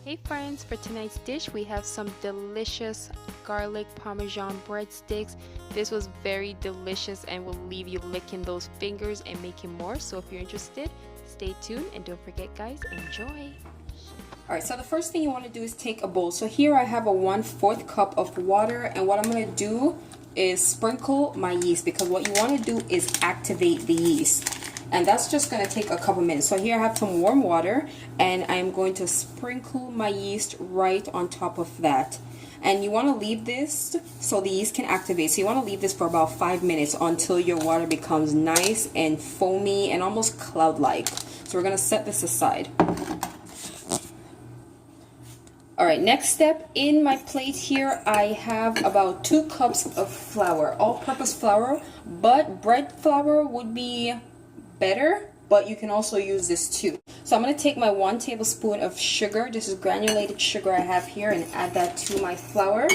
Hey friends, for tonight's dish we have some delicious garlic parmesan breadsticks. This was very delicious and will leave you licking those fingers and making more. So if you're interested, stay tuned and don't forget guys, enjoy. Alright, so the first thing you want to do is take a bowl. So here I have a 1/4 cup of water, and what I'm going to do is sprinkle my yeast, because what you want to do is activate the yeast. And that's just going to take a couple minutes. So here I have some warm water, and I'm going to sprinkle my yeast right on top of that. And you want to leave this so the yeast can activate. So you want to leave this for about 5 minutes until your water becomes nice and foamy and almost cloud-like. So we're going to set this aside. Alright, next step, in my plate here I have about 2 cups of flour, all-purpose flour, but bread flour would be better, but you can also use this too. So I'm going to take my 1 tablespoon of sugar, this is granulated sugar I have here, and add that to my flour.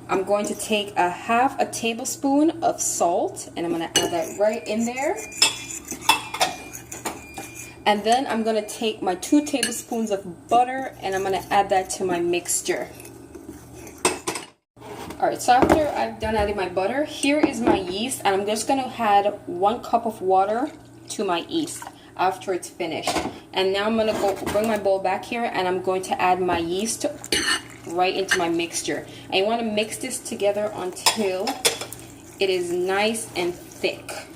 I'm going to take a 1/2 tablespoon of salt, and I'm going to add that right in there. And then I'm going to take my 2 tablespoons of butter, and I'm going to add that to my mixture. Alright, so after I've done adding my butter, here is my yeast, and I'm just going to add 1 cup of water to my yeast after it's finished. And now I'm going to go bring my bowl back here, and I'm going to add my yeast right into my mixture. And you want to mix this together until it is nice and thick.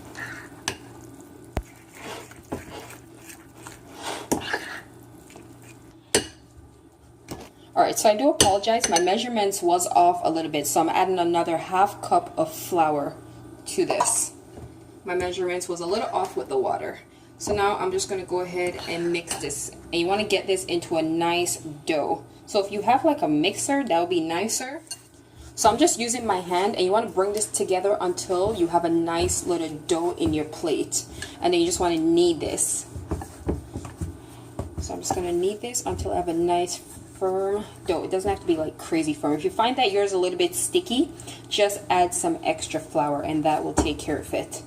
Alright, so I do apologize, my measurements was off a little bit, so I'm adding another 1/2 cup of flour to this. My measurements was a little off with the water. So now I'm just going to go ahead and mix this. And you want to get this into a nice dough. So if you have like a mixer, that would be nicer. So I'm just using my hand, and you want to bring this together until you have a nice little dough in your plate. And then you just want to knead this. So I'm just going to knead this until I have a nice firm dough. It doesn't have to be like crazy firm. If you find that yours is a little bit sticky, just add some extra flour and that will take care of it.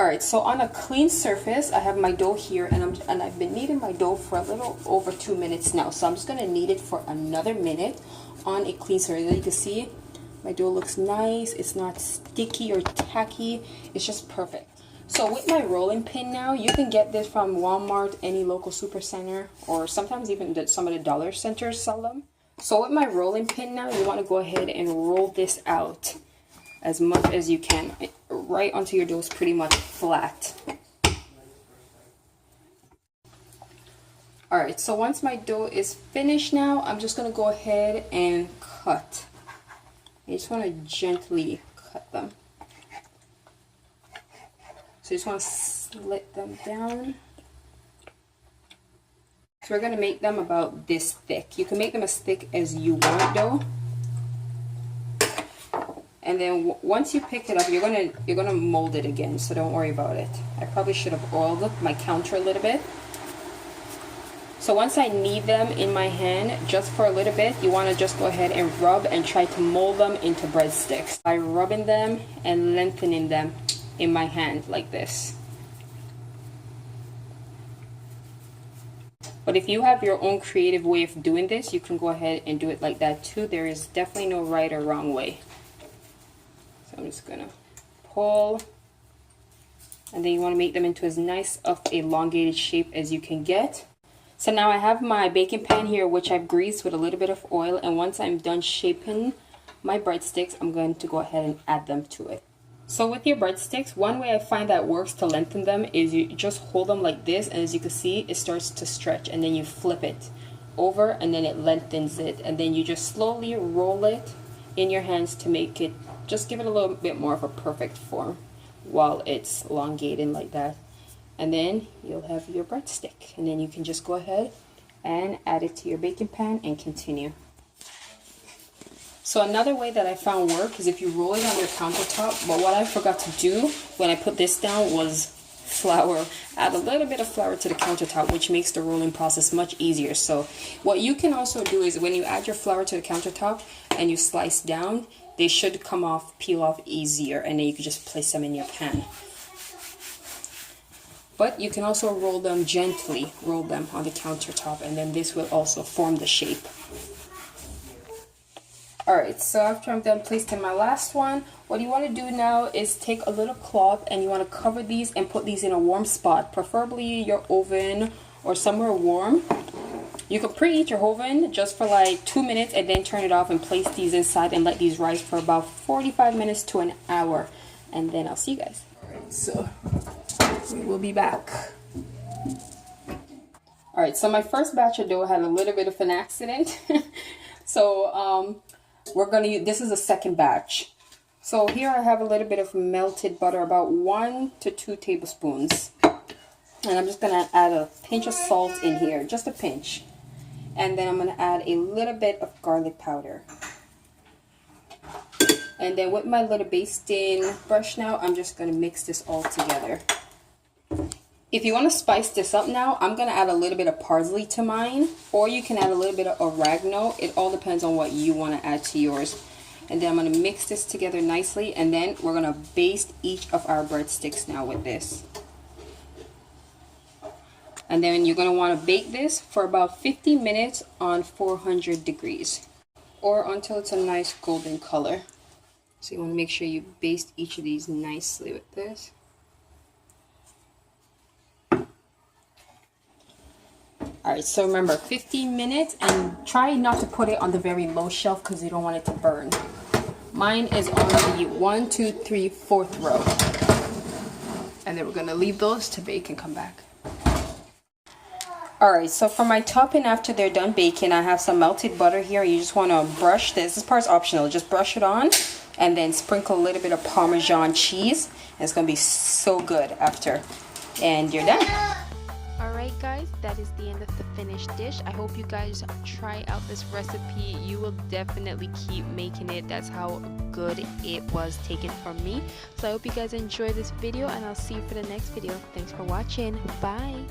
Alright, so on a clean surface, I have my dough here, and I've been kneading my dough for a little over 2 minutes now. So I'm just going to knead it for another minute on a clean surface. As you can see, my dough looks nice. It's not sticky or tacky. It's just perfect. So with my rolling pin now, you can get this from Walmart, any local super center, or sometimes even some of the dollar centers sell them. So with my rolling pin now, you want to go ahead and roll this out as much as you can, right until your dough is pretty much flat. Alright, so once my dough is finished now, I'm just going to go ahead and cut. I just want to gently cut them. So you just want to slit them down. So we're going to make them about this thick. You can make them as thick as you want though. And then once you pick it up, you're gonna mold it again, so don't worry about it. I probably should have oiled my counter a little bit. So once I knead them in my hand just for a little bit, you want to just go ahead and rub and try to mold them into breadsticks by rubbing them and lengthening them in my hand like this. But if you have your own creative way of doing this, you can go ahead and do it like that too. There is definitely no right or wrong way. So I'm just gonna pull, and then you want to make them into as nice of a elongated shape as you can get. So now I have my baking pan here, which I've greased with a little bit of oil, and once I'm done shaping my breadsticks, I'm going to go ahead and add them to it. So with your breadsticks, one way I find that works to lengthen them is you just hold them like this, and as you can see, it starts to stretch, and then you flip it over, and then it lengthens it, and then you just slowly roll it in your hands to make it, just give it a little bit more of a perfect form while it's elongating like that. And then you'll have your breadstick, and then you can just go ahead and add it to your baking pan and continue. So another way that I found work is if you roll it on your countertop, but what I forgot to do when I put this down was flour. Add a little bit of flour to the countertop, which makes the rolling process much easier. So what you can also do is when you add your flour to the countertop and you slice down, they should come off, peel off easier, and then you can just place them in your pan. But you can also roll them gently, roll them on the countertop, and then this will also form the shape. Alright, so after I'm done placing my last one, what you want to do now is take a little cloth and you want to cover these and put these in a warm spot, preferably your oven or somewhere warm. You can preheat your oven just for like 2 minutes and then turn it off and place these inside and let these rise for about 45 minutes to an hour. And then I'll see you guys. Alright, so we will be back. Alright, so my first batch of dough had a little bit of an accident. So we're gonna use, this is the second batch. So here I have a little bit of melted butter, about 1 to 2 tablespoons. And I'm just gonna add a pinch of salt in here, just a pinch. And then I'm gonna add a little bit of garlic powder. And then with my little basting brush now, I'm just gonna mix this all together. If you want to spice this up now, I'm going to add a little bit of parsley to mine, or you can add a little bit of oregano. It all depends on what you want to add to yours. And then I'm going to mix this together nicely, and then we're going to baste each of our breadsticks now with this. And then you're going to want to bake this for about 50 minutes on 400 degrees, or until it's a nice golden color. So you want to make sure you baste each of these nicely with this. Alright, so remember 15 minutes, and try not to put it on the very low shelf because you don't want it to burn. Mine is on the 1, 2, 3, 4th row. And then we're going to leave those to bake and come back. Alright, so for my topping after they're done baking, I have some melted butter here. You just want to brush this. This part's optional. Just brush it on and then sprinkle a little bit of Parmesan cheese. And it's going to be so good after. And you're done. Alright guys, that is the end of the finished dish. I hope you guys try out this recipe. You will definitely keep making it. That's how good it was taken from me. So I hope you guys enjoyed this video, and I'll see you for the next video. Thanks for watching. Bye.